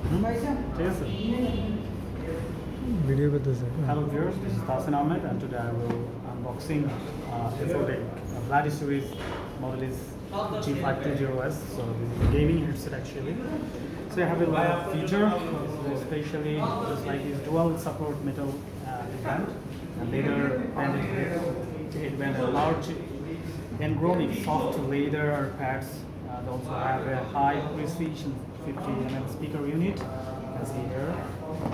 ঠিক আছে ভিডিও করতেছে Hello viewers, this is Tasin Ahmed and today I will unboxing A4TECH Bloody series model is G520S. So this is a gaming headset actually. So I have a lot of feature, especially just like this dual support metal band and leather banded headband, a large engrowing soft leather pads. They also have a high precision 50 mm speaker unit. You can see here,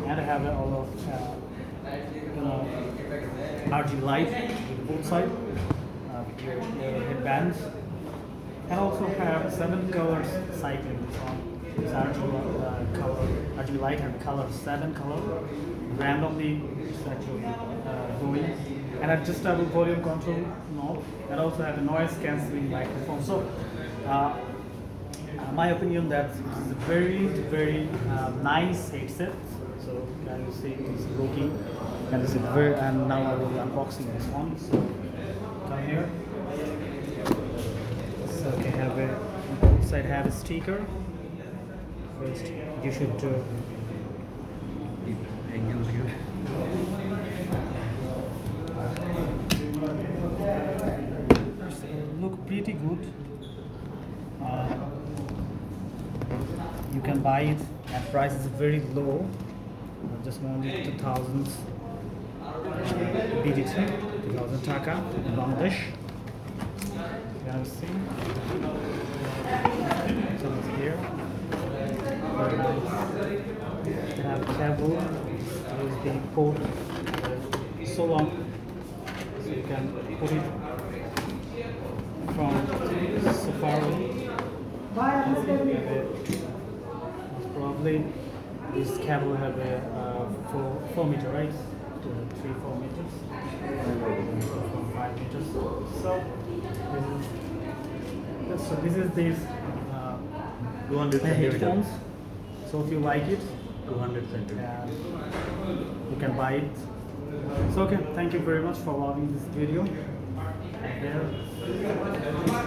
and I have all of RG light with both side with your headbands, and also have 7 colors cycling on this RG light and color 7 color randomly actually going, and adjustable volume control knob, and also have a noise cancelling microphone. So my opinion that this is a very nice headset. So can you see it is looking, and this is very, and now I will be unboxing this one. So come here. So okay, have a both side have a sticker. First you should look pretty good. You can buy it and price is very low, just only 2000 BDT, 2000 taka in Bangladesh. You can see. So it's here. Very nice. You have cable, USB port, so long, so you can put it from so far away. Probably this cable have a 4 meter, right? 3-4 meters, 5 meters. So this is this 200 headphones. So if you like it, 200 centimeters. you can buy it. So okay, thank you very much for watching this video. And there.